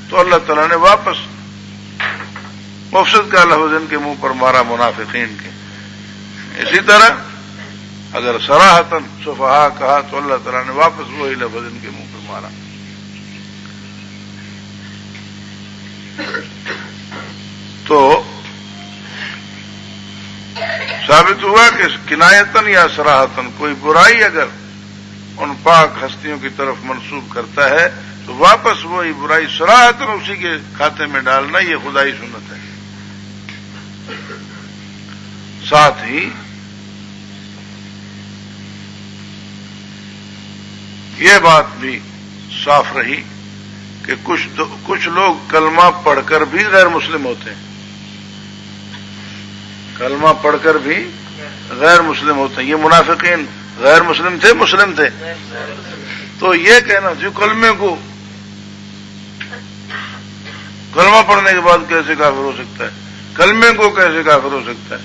تو اللہ تعالیٰ نے واپس مفسد کا لفظ ان کے منہ پر مارا منافقین کے۔ اسی طرح اگر صراحتاً صفحاء کہا تو اللہ تعالیٰ نے واپس وہی لفظ ان کے منہ پر مارا۔ تو ثابت ہوا کہ کنایتاً یا صراحتاً کوئی برائی اگر ان پاک ہستیوں کی طرف منسوب کرتا ہے تو واپس وہی برائی صراحتاً اسی کے کھاتے میں ڈالنا، یہ خدائی سنت ہے۔ ساتھ ہی یہ بات بھی صاف رہی کہ کچھ لوگ کلمہ پڑھ کر بھی غیر مسلم ہوتے ہیں، کلمہ پڑھ کر بھی غیر مسلم ہوتے ہیں۔ یہ منافقین غیر مسلم تھے، مسلم تھے؟ تو یہ کہنا جو کلمہ پڑھنے کے بعد کیسے کافر ہو سکتا ہے، کلمے کو کیسے کافر ہو سکتا ہے؟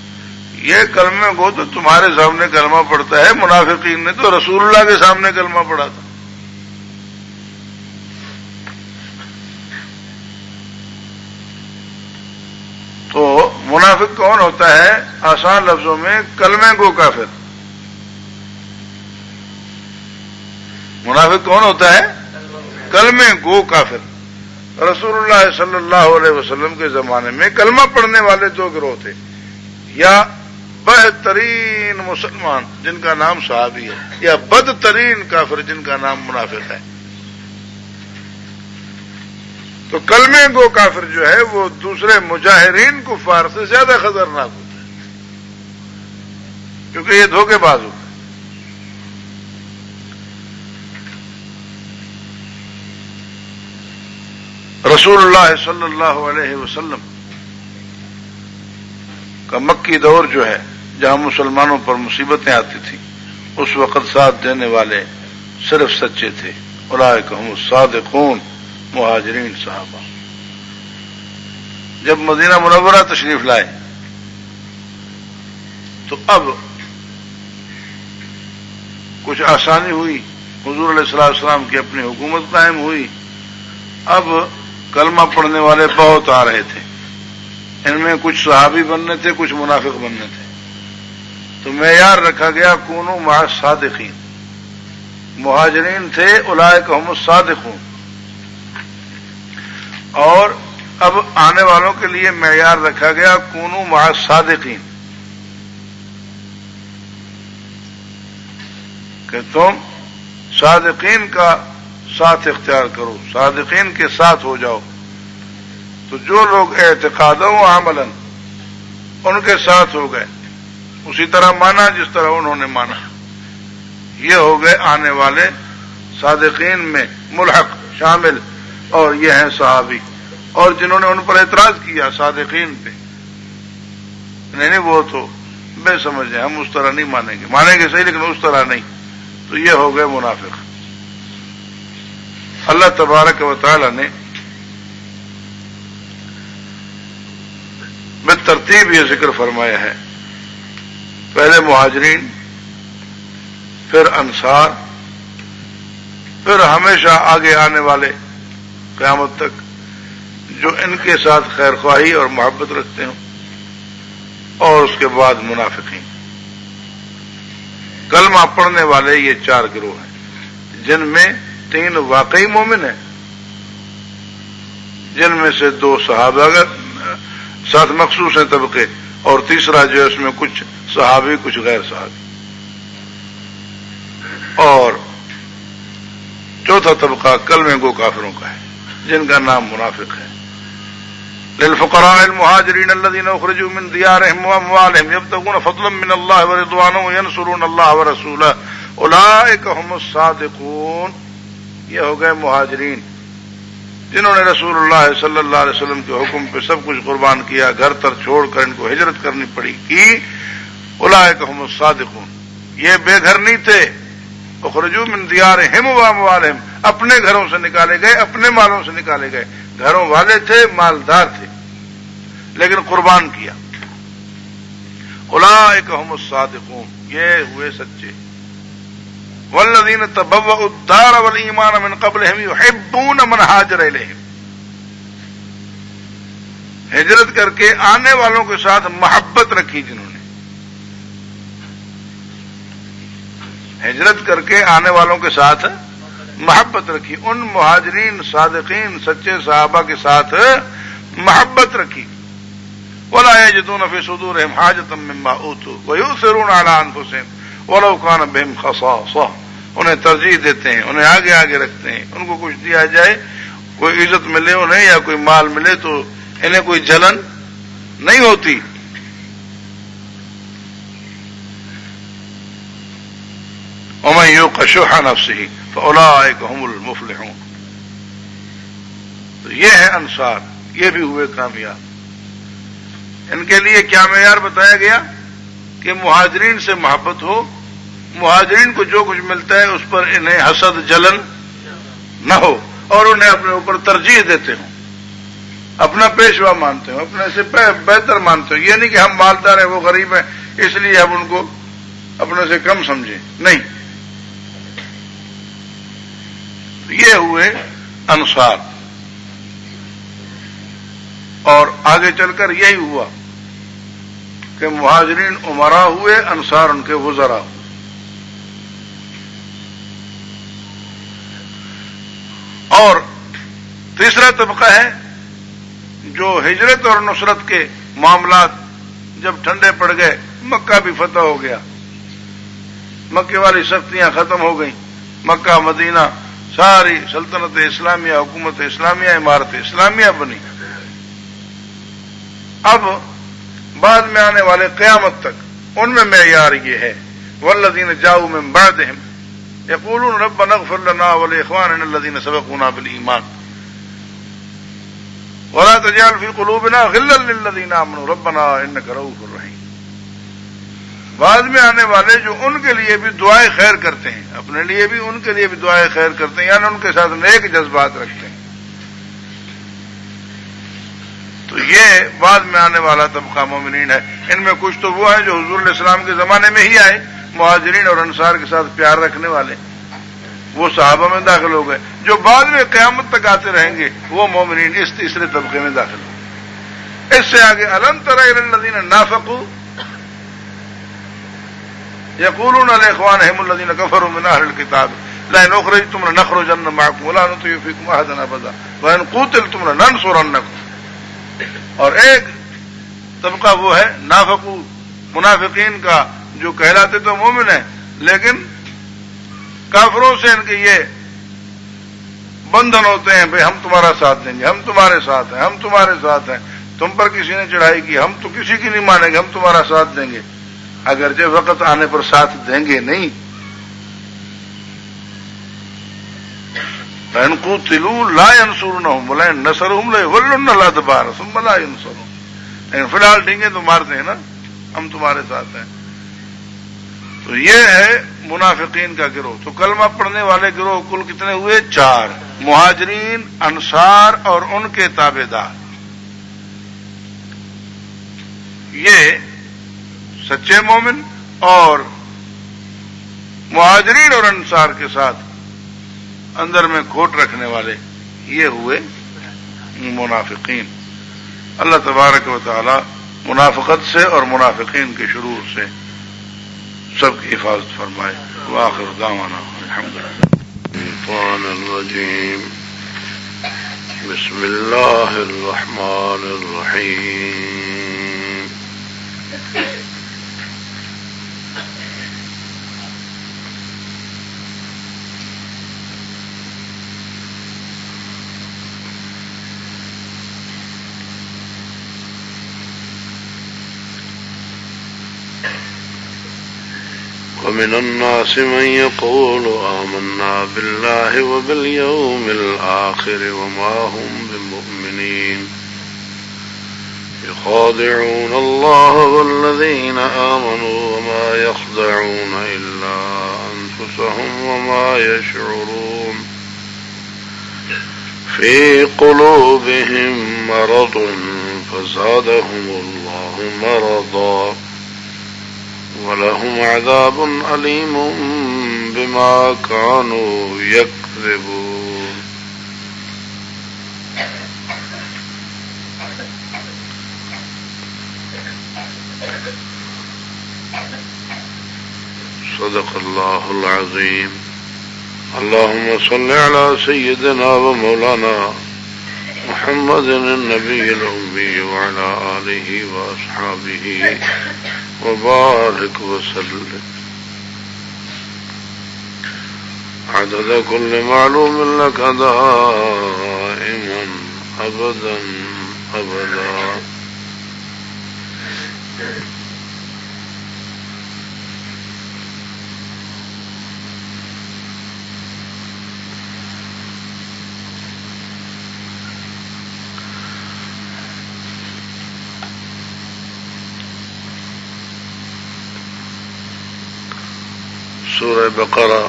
یہ کلمے کو تو تمہارے سامنے کلمہ پڑھتا ہے، منافقین نے تو رسول اللہ کے سامنے کلمہ پڑھا تھا۔ تو منافق کون ہوتا ہے؟ آسان لفظوں میں کلمے کو کافر۔ منافق کون ہوتا ہے؟ کلمے کو کافر۔ رسول اللہ صلی اللہ علیہ وسلم کے زمانے میں کلمہ پڑھنے والے دو گروہ تھے، یا بہترین مسلمان جن کا نام صحابی ہے، یا بدترین کافر جن کا نام منافق ہے۔ تو کلمے کو کافر جو ہے وہ دوسرے مجاہرین کفار سے زیادہ خطرناک ہوتا ہے، کیونکہ یہ دھوکے باز ہوتا ہے۔ رسول اللہ صلی اللہ علیہ وسلم کا مکی دور جو ہے، جہاں مسلمانوں پر مصیبتیں آتی تھیں، اس وقت ساتھ دینے والے صرف سچے تھے۔ اولئک هم الصادقون، مہاجرین صحابہ۔ جب مدینہ منورہ تشریف لائے تو اب کچھ آسانی ہوئی، حضور علیہ الصلوۃ والسلام کی اپنی حکومت قائم ہوئی، اب کلمہ پڑھنے والے بہت آ رہے تھے، ان میں کچھ صحابی بننے تھے، کچھ منافق بننے تھے، تو معیار رکھا گیا کونوا مع الصادقین۔ مہاجرین تھے اولئک هم الصادقون، اور اب آنے والوں کے لیے معیار رکھا گیا کونوا مع الصادقین، کہ تم صادقین کا ساتھ اختیار کرو، صادقین کے ساتھ ہو جاؤ۔ تو جو لوگ اعتقادا و عملا ان کے ساتھ ہو گئے، اسی طرح مانا جس طرح انہوں نے مانا، یہ ہو گئے آنے والے صادقین میں ملحق شامل، اور یہ ہیں صحابی۔ اور جنہوں نے ان پر اعتراض کیا صادقین پہ، نہیں وہ تو بے سمجھ ہیں، ہم اس طرح نہیں مانیں گے، مانیں گے صحیح لیکن اس طرح نہیں، تو یہ ہو گئے منافق۔ اللہ تبارک و تعالی نے بالترتیب یہ ذکر فرمایا ہے، پہلے مہاجرین، پھر انصار، پھر ہمیشہ آگے آنے والے قیامت تک جو ان کے ساتھ خیر خواہی اور محبت رکھتے ہوں، اور اس کے بعد منافقین۔ کلمہ پڑھنے والے یہ چار گروہ ہیں، جن میں 3 واقعی مومن ہیں، جن میں سے 2 صحابہ ساتھ مخصوص ہیں طبقے، اور تیسرا جو ہے اس میں کچھ صحابی کچھ غیر صحابی، اور چوتھا طبقہ کلمے گو کافروں کا ہے جن کا نام منافق ہے۔ للفقراء المهاجرين الذين اخرجوا من ديارهم واموالهم يبتغون فضلا من الله ورضوانا وينصرون الله ورسوله اولئك هم الصادقون۔ یہ ہو گئے مہاجرین جنہوں نے رسول اللہ صلی اللہ علیہ وسلم کے حکم پہ سب کچھ قربان کیا، گھر تر چھوڑ کر ان کو ہجرت کرنی پڑی کی۔ اولئک هم الصادقون، یہ بے گھر نہیں تھے، اخرجوا من دیارہم واموالہم، اپنے گھروں سے نکالے گئے، اپنے مالوں سے نکالے گئے، گھروں والے تھے، مالدار تھے، لیکن قربان کیا۔ اولئک هم الصادقون، یہ ہوئے سچے۔ والذین تبوأوا الدار والایمان من قبلہم یحبون من ہاجر الیہم، ہجرت کر کے آنے والوں کے ساتھ محبت رکھی، جنہوں نے ہجرت کر کے آنے والوں کے ساتھ محبت رکھی، ان مہاجرین صادقین سچے صحابہ کے ساتھ محبت رکھی۔ ولا یجدون فی صدورہم حاجۃ مما اوتوا ویؤثرون علی انفسہم ولو کان بہم خصاصہ، انہیں ترجیح دیتے ہیں، انہیں آگے آگے رکھتے ہیں، ان کو کچھ دیا جائے، کوئی عزت ملے انہیں یا کوئی مال ملے تو انہیں کوئی جلن نہیں ہوتی۔ ومن یوق شح نفسہ فاولئک هم المفلحون۔ تو یہ ہے انصار، یہ بھی ہوئے کامیاب۔ ان کے لیے کیا معیار بتایا گیا کہ مہاجرین سے محبت ہو، مہاجرین کو جو کچھ ملتا ہے اس پر انہیں حسد جلن نہ ہو، اور انہیں اپنے اوپر ترجیح دیتے ہوں، اپنا پیشوا مانتے ہوں، اپنے سے بہتر مانتے ہوں۔ یہ نہیں کہ ہم مالدار ہیں وہ غریب ہیں اس لیے ہم ان کو اپنے سے کم سمجھیں، نہیں۔ یہ ہوئے انصار، اور آگے چل کر یہی ہوا کہ مہاجرین امراء ہوئے، انصار ان کے وزراء ہوئے۔ اور تیسرا طبقہ ہے جو ہجرت اور نصرت کے معاملات جب ٹھنڈے پڑ گئے، مکہ بھی فتح ہو گیا، مکے والی سختیاں ختم ہو گئیں، مکہ مدینہ ساری سلطنت اسلامیہ، حکومت اسلامیہ، عمارت اسلامیہ بنی۔ اب بعد میں آنے والے قیامت تک ان میں معیار یہ ہے، والذین جاؤوا من بعدہم یقولون ربنا اغفر لنا ولاخواننا الذین سبقونا بالایمان ولا تجعل فی قلوبنا غلا للذین آمنوا ربنا انک رؤوف رحیم۔ بعد میں آنے والے جو ان کے لیے بھی دعائیں خیر کرتے ہیں، اپنے لیے بھی ان کے لیے بھی دعائیں خیر کرتے ہیں، یعنی ان کے ساتھ نیک جذبات رکھتے ہیں۔ تو یہ بعد میں آنے والا طبقہ مومنین ہے۔ ان میں کچھ تو وہ ہیں جو حضور علیہ السلام کے زمانے میں ہی آئے، مہاجرین اور انصار کے ساتھ پیار رکھنے والے، وہ صحابہ میں داخل ہو گئے۔ جو بعد میں قیامت تک آتے رہیں گے وہ مومنین اس تیسرے طبقے میں داخل ہوں گے۔ اس سے آگے الم تر الی الذین نافقوا یقولون لاخوانہم الذین کفروا من اہل الکتاب لئن اخرجتم لنخرجن معکم ولا نطیع فیکم احدا ابدا وان قوتلتم لننصرنکم۔ اور ایک طبقہ وہ ہے نافقو، منافقین کا، جو کہلاتے تو مومن ہیں لیکن کافروں سے ان کے یہ بندھن ہوتے ہیں، بھئی ہم تمہارا ساتھ دیں گے، ہم تمہارے ساتھ ہیں، ہم تمہارے ساتھ ہیں، تم پر کسی نے چڑھائی کی ہم تو کسی کی نہیں مانیں گے، ہم تمہارا ساتھ دیں گے، اگرچہ وقت آنے پر ساتھ دیں گے نہیں۔ فَإِن قُوتِلُوا لَا يَنصُرُونَهُمْ وَلَئِن نَّصَرُوهُمْ لَيُوَلُّنَّ الْأَدْبَارَ ثُمَّ لَا يُنصَرُونَ۔ لیکن فی الحال ڈھینگے تو مارتے ہیں نا، ہم تمہارے ساتھ ہیں۔ تو یہ ہے منافقین کا گروہ۔ تو کلمہ پڑھنے والے گروہ کل کتنے ہوئے؟ 4، مہاجرین، انصار اور ان کے تابع دار۔ یہ سچے مومن اور مہاجرین اور انصار کے ساتھ اندر میں کھوٹ رکھنے والے، یہ ہوئے منافقین۔ اللہ تبارک و تعالی منافقت سے اور منافقین کے شرور سے سب کی حفاظت فرمائے۔ وآخر دعوانا الحمدللہ۔ الشیطان الرجیم، بسم اللہ الرحمن الرحیم۔ ومن الناس من يقول آمنا بالله وباليوم الآخر وما هم بمؤمنين يخادعون الله والذين آمنوا وما يخدعون إلا أنفسهم وما يشعرون في قلوبهم مرض فزادهم الله مرضا ولهم عذاب أليم بما كانوا يكذبون. صدق الله العظيم. اللهم صل على سيدنا ومولانا محمد النبي الأمي وعلى آله وأصحابه وبارك وسلم عدد كل معلوم لك دائما أبدا أبدا. سورہ بقرہ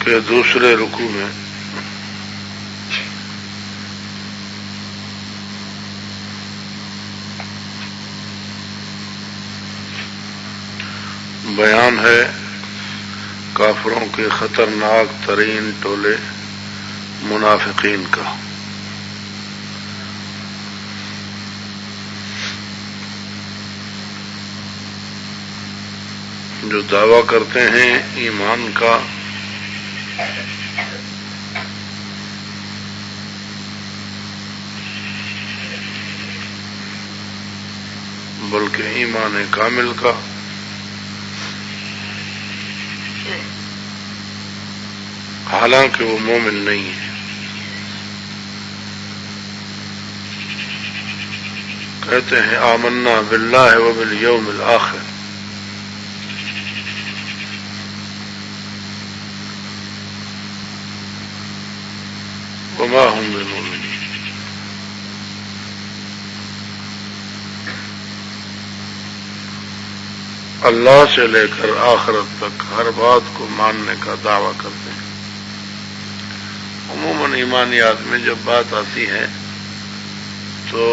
کے دوسرے رکوع میں بیان ہے کافروں کے خطرناک ترین ٹولے منافقین کا. جو دعویٰ کرتے ہیں ایمان کا بلکہ ایمان کامل کا، حالانکہ وہ مومن نہیں ہے. کہتے ہیں آمنا باللہ وبالیوم الآخر، وما هم بمؤمنین. اللہ سے لے کر آخرت تک ہر بات کو ماننے کا دعویٰ کرتے ہیں. عموماً ایمانیات میں جب بات آتی ہے تو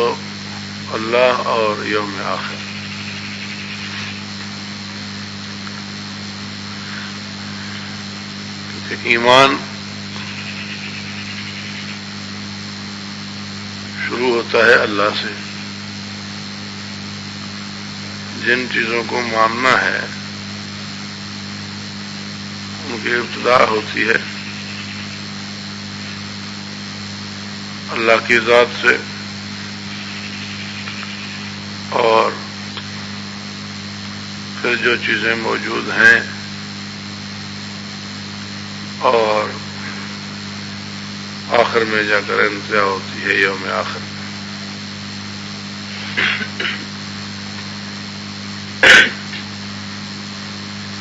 اللہ اور یوم آخر، کیونکہ ایمان شروع ہوتا ہے اللہ سے. جن چیزوں کو ماننا ہے ان کی ابتدا ہوتی ہے اللہ کی ذات سے، اور پھر جو چیزیں موجود ہیں اور آخر میں جا کر انتہا ہوتی ہے یوم آخر.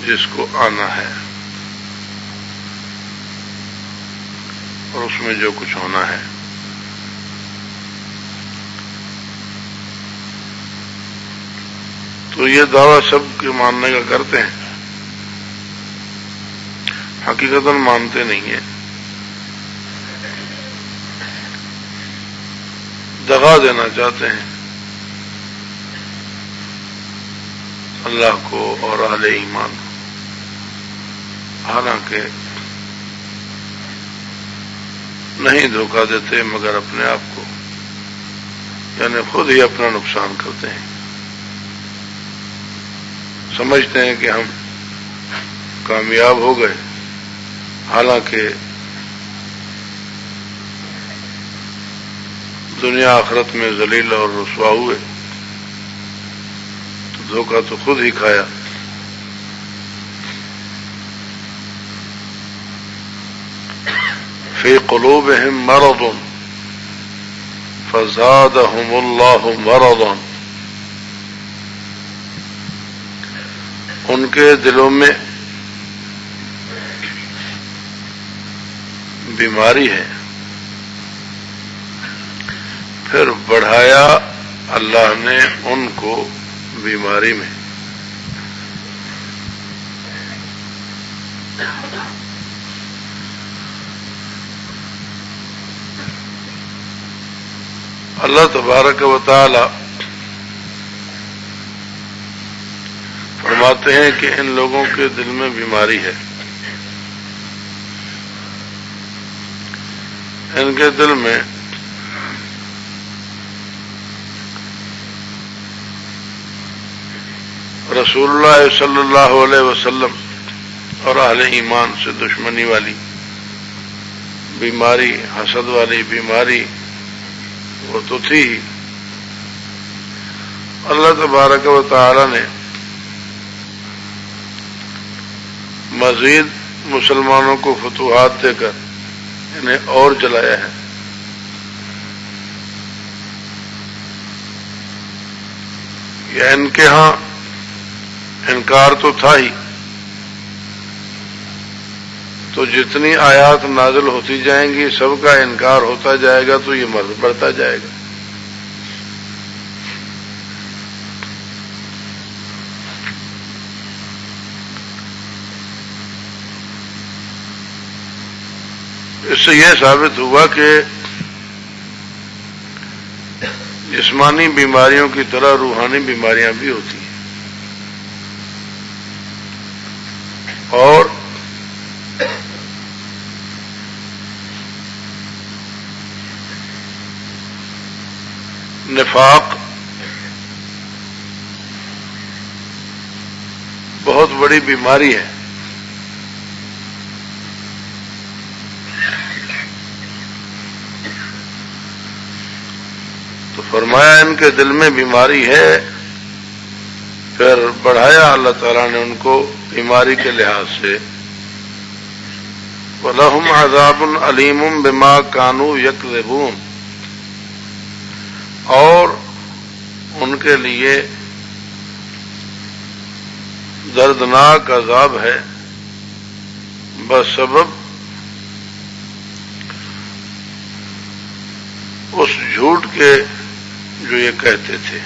جس کو آنا ہے اور اس میں جو کچھ ہونا ہے. تو یہ دعویٰ سب کے ماننے کا کرتے ہیں، حقیقتاً مانتے نہیں ہیں، دغا دینا چاہتے ہیں اللہ کو اور اہل ایمان کو. حالانکہ نہیں دھوکہ دیتے مگر اپنے آپ کو، یعنی خود ہی اپنا نقصان کرتے ہیں. سمجھتے ہیں کہ ہم کامیاب ہو گئے، حالانکہ دنیا آخرت میں ذلیل اور رسوا ہوئے. تو دھوکہ تو خود ہی کھایا. فی قلوبہم مرض فزادهم اللہ مرضا، ان کے دلوں میں بیماری ہے، پھر بڑھایا اللہ نے ان کو بیماری میں۔ اللہ تبارک و تعالی فرماتے ہیں کہ ان لوگوں کے دل میں بیماری ہے، ان کے دل میں رسول اللہ صلی اللہ علیہ وسلم اور اہل ایمان سے دشمنی والی بیماری، حسد والی بیماری وہ تو تھی ہی۔ اللہ تبارک و تعالی نے مزید مسلمانوں کو فتوحات دے کر انہیں اور جلایا ہے۔ یا ان کے ہاں انکار تو تھا ہی، تو جتنی آیات نازل ہوتی جائیں گی سب کا انکار ہوتا جائے گا تو یہ مرض بڑھتا جائے گا۔ اس سے یہ ثابت ہوا کہ جسمانی بیماریوں کی طرح روحانی بیماریاں بھی ہوتی ہیں، اور نفاق بہت بڑی بیماری ہے۔ تو فرمایا ان کے دل میں بیماری ہے، پھر بڑھایا اللہ تعالیٰ نے ان کو بیماری کے لحاظ سے۔ وَلَهُمْ عَذَابٌ عَلِيمٌ بِمَا كَانُوا يَكْذِبُونَ، اور ان کے لیے دردناک عذاب ہے بسبب اس جھوٹ کے جو یہ کہتے تھے۔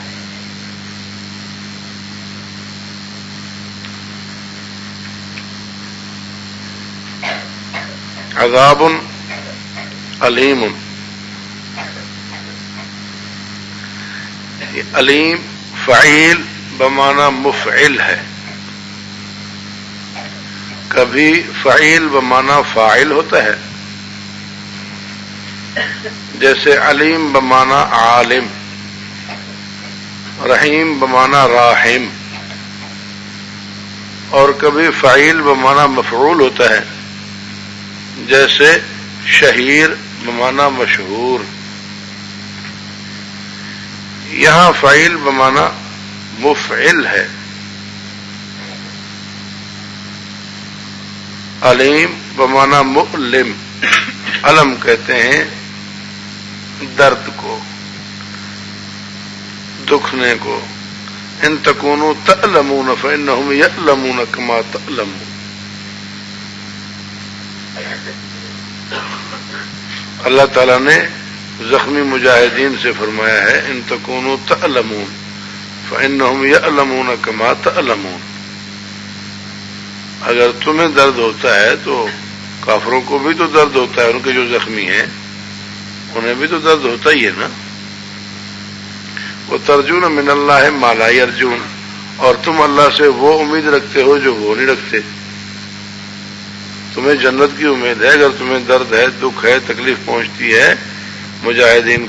عذاب علیم، علیم فعیل بمعنی مفعل ہے، کبھی فعیل بمعنی فاعل ہوتا ہے، جیسے علیم بمعنی عالم، رحیم بمعنی راحم، اور کبھی فعیل بمعنی مفعول ہوتا ہے، جیسے شہیر بمعنی مشہور۔ یہاں فعیل بمعنی مفعل ہے، علیم بمعنی مؤلم، علم کہتے ہیں درد کو، دکھنے کو۔ ان تکونوا تعلمون فانہم یعلمون کما تعلمون۔ اللہ تعالیٰ نے زخمی مجاہدین سے فرمایا ہے ان تکونوا تعلمون فانہم یعلمون کما تعلمون۔ اگر تمہیں درد ہوتا ہے تو کافروں کو بھی تو درد ہوتا ہے، ان کے جو زخمی ہیں انہیں بھی تو درد ہوتا ہی ہے نا۔ وَتَرْجُونَ مِنَ اللَّهِ مَا لَا يَرْجُونَ، اور تم اللہ سے وہ امید رکھتے ہو جو وہ نہیں رکھتے۔ تمہیں جنت کی امید ہے، اگر تمہیں درد ہے، دکھ ہے، تکلیف پہنچتی ہے، مجاہدین